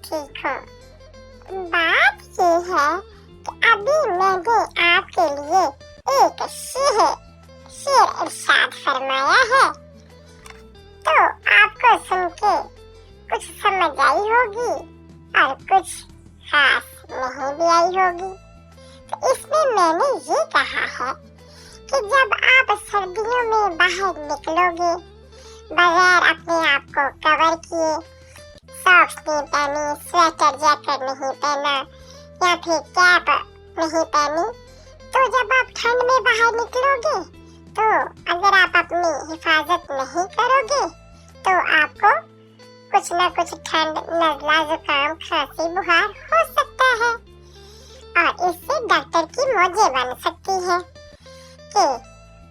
ठीक हूँ। बात ये है कि अभी मैंने आपके लिए एक शेर इरशाद फरमाया है, तो आपको सुन के कुछ समझ आई होगी और कुछ खास नहीं भी आई होगी। तो इसमें मैंने ये कहा है कि जब आप सर्दियों में बाहर निकलोगे बगैर अपने आप को कवर किए, सॉक्स नहीं पहनी, स्वेटर जैकेट नहीं पहना या फिर कैप नहीं पहनी, तो जब आप ठंड में बाहर निकलोगे तो अगर आप अपनी हिफाजत नहीं करोगे तो आपको कुछ न कुछ ठंड, नज़ला, जुकाम, खांसी, बुखार हो सकता है और इससे डॉक्टर की मौजें बन सकती है कि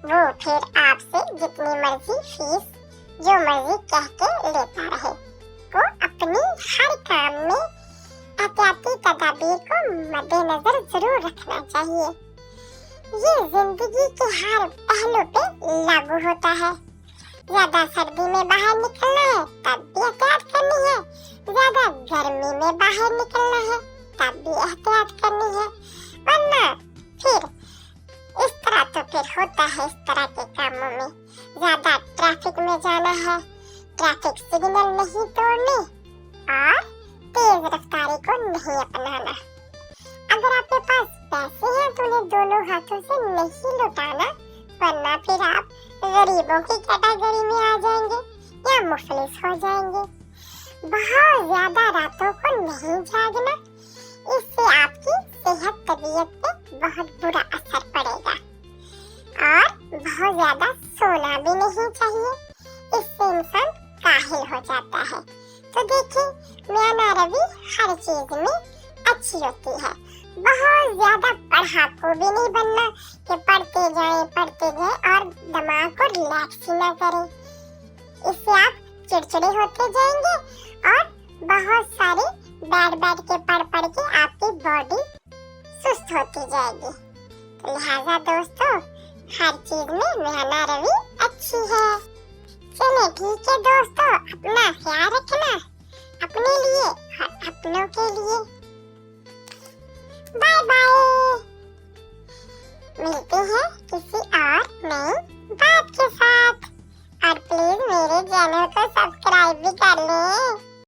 वो फिर आपसे जितनी मर्जी फीस जो मर्जी कह के लेता रहे। को अपनी हर काम में एहतियाती तदाबीर को मद्देनजर जरूर रखना चाहिए। ये जिंदगी के हर पहलू पे लागू होता है। ज्यादा सर्दी में बाहर निकलना है तब भी एहतियात करनी है, ज्यादा गर्मी में बाहर निकलना है तब भी एहतियात करनी है, वरना फिर इस तरह तो फिर होता है। इस तरह के कामों में ज्यादा ट्रैफिक में जाना है, ट्रैफिक सिग्नल नहीं तोड़ने और तेज रफ्तारी को नहीं अपनाना। अगर आपके पास पैसे हैं तो उन्हें दोनों हाथों से नहीं लुटाना, वरना फिर आप गरीबों की कैटेगरी में आ जाएंगे या मुफलिस हो जाएंगे। बहुत ज्यादा रातों को नहीं जागना, इससे आपकी सेहत तबीयत पे बहुत बुरा असर पड़ेगा। और बहुत ज्यादा सोना भी नहीं चाहिए, इससे इंसान काहिल हो जाता है। तो देखिए मियां रवि हर चीज में अच्छी होती है। बहुत ज्यादा पढ़ाकू भी नहीं बनना कि पढ़ते जाएं और दिमाग को रिलैक्स ही ना करें, इससे आप चिड़चिड़े होते जाएंगे और बहुत सारे बैठ के पढ़ के आपकी बॉडी सुस्त होती जाएगी। तो लिहाजा दोस्तों हर चीज में मियां रवि अच्छी है। चलिए ठीक है दोस्तों, अपना ख्याल रखना।